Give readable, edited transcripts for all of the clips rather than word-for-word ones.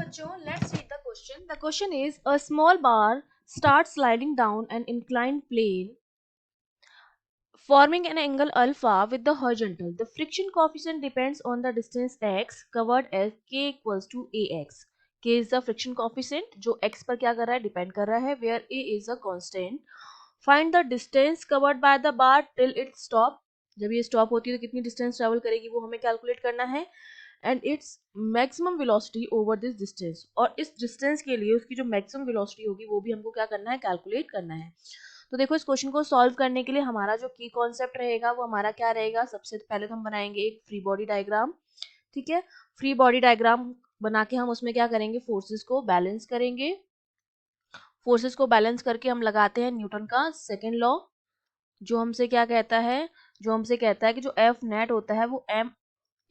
बच्चों, let's read the question. The question is, a small bar starts sliding down an inclined plane forming an angle alpha with the horizontal. The friction coefficient depends on the distance x covered as k equals to ax. K is the friction coefficient जो x पर क्या कर रहा है, depend कर रहा है, where a is a constant. Find the distance covered by the bar till it stop. जब ये स्टॉप होती है तो कितनी डिस्टेंस ट्रेवल करेगी वो हमें कैलकुलेट करना है. And its maximum velocity over this distance, और इस डिस्टेंस के लिए उसकी जो मैक्सिमम वेलोसिटी होगी वो भी हमको क्या करना है, कैलकुलेट करना है. तो देखो, इस क्वेश्चन को सॉल्व करने के लिए हमारा जो की कॉन्सेप्ट रहेगा वो हमारा क्या रहेगा. सबसे पहले तो हम बनाएंगे एक फ्री बॉडी डायग्राम. ठीक है, फ्री बॉडी डायग्राम बना के हम उसमें क्या करेंगे, फोर्सेस को बैलेंस करेंगे. फोर्सेस को बैलेंस करके हम लगाते हैं न्यूटन का सेकेंड लॉ, जो हमसे क्या कहता है, जो हमसे कहता है कि जो एफ नेट होता है वो एम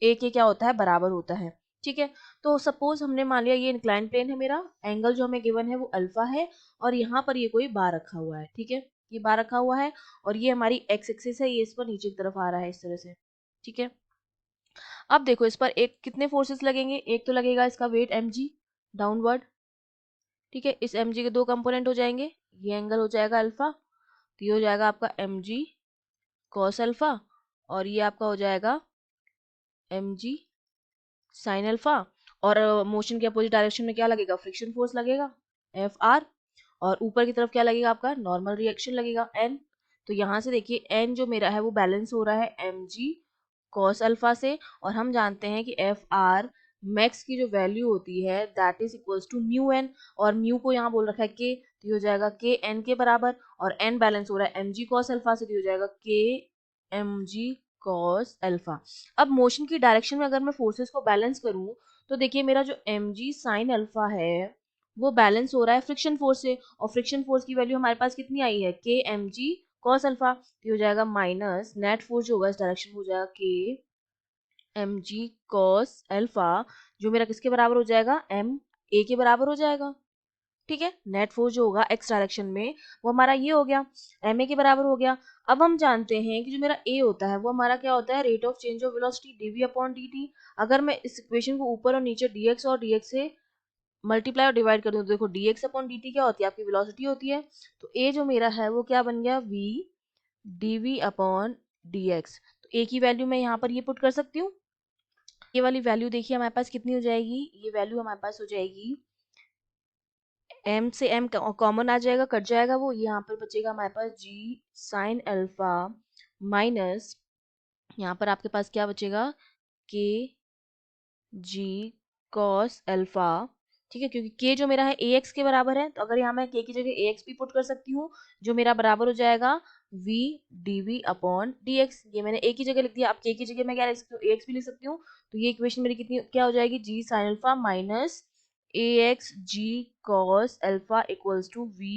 ए के क्या होता है, बराबर होता है. ठीक है, तो सपोज हमने मान लिया ये इंक्लाइन प्लेन है, मेरा एंगल जो हमें गिवन है वो अल्फा है, और यहाँ पर ये कोई बार रखा हुआ है. ठीक है, ये बार रखा हुआ है और ये हमारी एक्स एक्सिस है, ये इस पर नीचे की तरफ आ रहा है इस तरह से. ठीक है, अब देखो इस पर एक कितने फोर्सेस लगेंगे. एक तो लगेगा इसका वेट mg डाउनवर्ड. ठीक है, इस mg के दो कंपोनेंट हो जाएंगे. ये एंगल हो जाएगा अल्फा, तो ये हो जाएगा आपका mg cos अल्फा, और ये आपका हो जाएगा mg sin अल्फा. और मोशन के अपोजिट डायरेक्शन में क्या लगेगा, फ्रिक्शन फोर्स लगेगा एफ आर, और ऊपर की तरफ क्या लगेगा, आपका नॉर्मल रिएक्शन लगेगा एन. तो यहाँ से देखिए एन जो मेरा है वो बैलेंस हो रहा है mg cos अल्फा से, और हम जानते हैं कि एफ आर मैक्स की जो वैल्यू होती है that is equals to mu n, और म्यू को यहाँ बोल रखा है के, तो ये हो जाएगा के एन के बराबर, और एन बैलेंस हो रहा है mg cos अल्फा से, तो ये हो जाएगा के mg cos अल्फा. अब मोशन की डायरेक्शन में अगर मैं फोर्सेस को बैलेंस करूं तो देखिए मेरा जो mg sin अल्फा है वो बैलेंस हो रहा है फ्रिक्शन फोर्स से, और फ्रिक्शन फोर्स की वैल्यू हमारे पास कितनी आई है, के mg cos अल्फा. तो हो जाएगा माइनस नेट फोर्स जो होगा इस डायरेक्शन में हो जाएगा के mg cos अल्फा, जो मेरा किसके बराबर हो जाएगा, m a के बराबर हो जाएगा. ठीक है, नेट फोर्स जो होगा एक्स डायरेक्शन में वो हमारा ये हो गया, एम ए के बराबर हो गया. अब हम जानते हैं कि जो मेरा ए होता है वो हमारा क्या होता है, rate of change of velocity dv upon dt. अगर मैं इस इक्वेशन को ऊपर और नीचे dx और dx से मल्टीप्लाई और डिवाइड कर दूं तो देखो dx अपॉन dt क्या होती है, आपकी वेलोसिटी होती है. तो ए जो मेरा है वो क्या बन गया, v dv अपॉन dx. तो ए की वैल्यू मैं यहाँ पर ये पुट कर सकती हूँ. ये वाली वैल्यू देखिए हमारे पास कितनी हो जाएगी, ये वैल्यू हमारे पास हो जाएगी, m से m कॉमन आ जाएगा, कट जाएगा वो, यहाँ पर बचेगा हमारे पास g sin अल्फा माइनस यहाँ पर आपके पास क्या बचेगा, k g cos अल्फा. ठीक है, क्योंकि k जो मेरा है ax के बराबर है, तो अगर यहाँ मैं k की जगह ax भी पुट कर सकती हूँ, जो मेरा बराबर हो जाएगा v dv अपॉन dx. ये मैंने a की जगह लिख दिया, अब k की जगह मैं क्या लिख सकती हूँ, ax भी लिख सकती हूँ. तो ये इक्वेशन मेरी कितनी क्या हो जाएगी, g sin alpha minus ax g cos alpha equals to v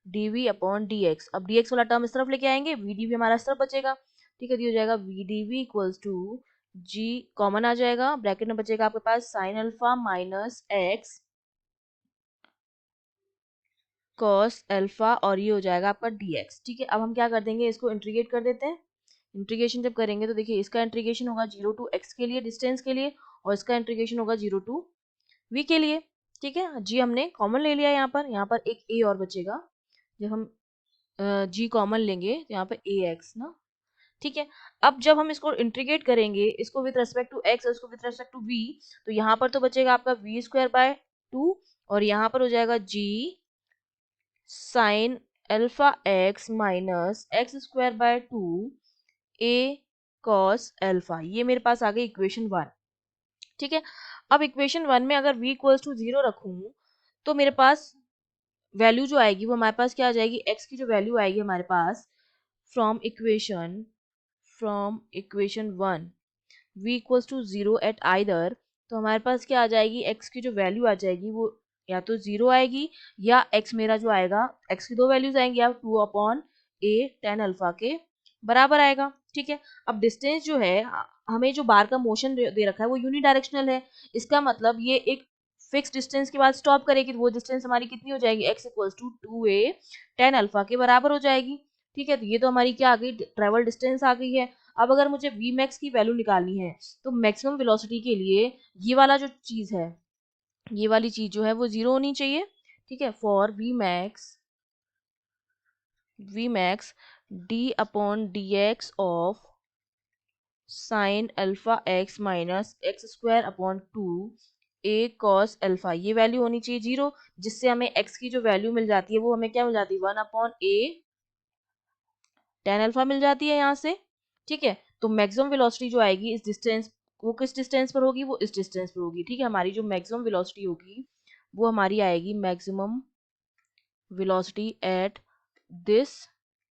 dv upon dx. अब dx वाला टर्म इस तरफ लेके आएंगे, v dv हमारा इस तरफ बचेगा. ठीक है, तो ये हो जाएगा v dv equals to g common आ जाएगा, ब्रैकेट में बचेगा आपके पास sin alpha minus x cos alpha, और ये हो जाएगा आपका dx. ठीक है, अब हम क्या कर देंगे, इसको इंटीग्रेट कर देते हैं. इंटीग्रेशन जब करेंगे तो देखिए इसका इंटीग्रेशन होगा 0 टू x के लिए, डिस्टेंस के लिए, और इसका इंटीग्रेशन होगा 0 टू v के लिए. ठीक है, जी हमने कॉमन ले लिया, यहाँ पर एक a और बचेगा. जब हम g कॉमन लेंगे तो यहाँ पर ax ना. ठीक है, अब जब हम इसको इंटीग्रेट करेंगे, इसको विद रेस्पेक्ट टू x और इसको विद रेस्पेक्ट टू v, तो यहाँ पर तो बचेगा आपका v स्क्वायर बाय 2, और यहाँ पर हो जाएगा g sine alpha x minus x square by 2 a cos alpha. ये मेरे पास आ गई इक्वेशन 1. ठीक है, अब इक्वेशन 1 में अगर v इक्वल्स टू 0 रखूं तो मेरे पास वैल्यू जो आएगी वो हमारे पास क्या आ जाएगी, x की जो वैल्यू आएगी हमारे पास from equation 1 v equals to 0 at either, तो हमारे पास क्या आ जाएगी, x की जो वैल्यू आ जाएगी वो या तो 0 आएगी, या x मेरा जो आएगा, x की दो वैल्यूज आएंगी, या 2 अपॉन a tan अल्फा के बराबर आएगा. ठीक है, अब डिस्टेंस जो है, हमें जो बार का मोशन दे रखा है वो यूनिडायरेक्शनल है. इसका मतलब ये एक फिक्स डिस्टेंस के बाद स्टॉप करेगी, तो वो डिस्टेंस हमारी कितनी हो जाएगी, x equals to 2a tan alpha के बराबर हो जाएगी. ठीक है, तो ये तो हमारी क्या आ गई, ट्रेवल डिस्टेंस आ गई है. अब अगर मुझे v max की वैल्यू निकालनी है तो मैक्सिमम वेलोसिटी के लिए ये वाला जो चीज है, ये वाली चीज जो है वो 0 होनी चाहिए, ठीक है। For v max d upon d x of sine alpha x minus x square upon 2 a cos alpha, ये वैल्यू होनी चाहिए 0, जिससे हमें एक्स की जो वैल्यू मिल जाती है वो हमें क्या मिल जाती है 1 अपॉन ए टेन अल्फा मिल जाती है यहाँ से, ठीक है। तो मैक्सिमम वेलोसिटी जो आएगी इस डिस्टेंस, वो किस डिस्टेंस पर होगी, वो इस डिस्टेंस पर होगी, ठीक है। हमारी जो मैक्सिमम वेलोसिटी होगी वो हमारी आएगी maximum velocity at this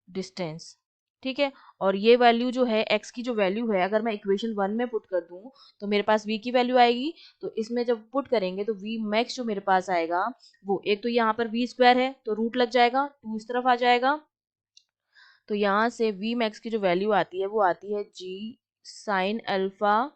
distance, ठीक है। और ये वैल्यू जो है x की जो वैल्यू है अगर मैं इक्वेशन 1 में पुट कर दूं तो मेरे पास v की वैल्यू आएगी, तो इसमें जब पुट करेंगे तो v मैक्स जो मेरे पास आएगा वो एक तो यहाँ पर v स्क्वायर है तो रूट लग जाएगा, 2 इस तरफ आ जाएगा, तो यहाँ से v मैक्स की जो वैल्यू आती है वो आती है g sine alpha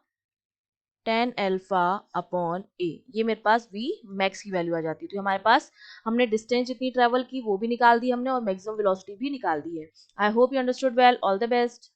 tan alpha upon a, ये मेरे पास v मैक्स की वैल्यू आ जाती है। तो हमारे पास हमने डिस्टेंस जितनी ट्रेवल की वो भी निकाल दी हमने और मैक्सिमम वेलोसिटी भी निकाल दी है। I hope you understood well, all the best.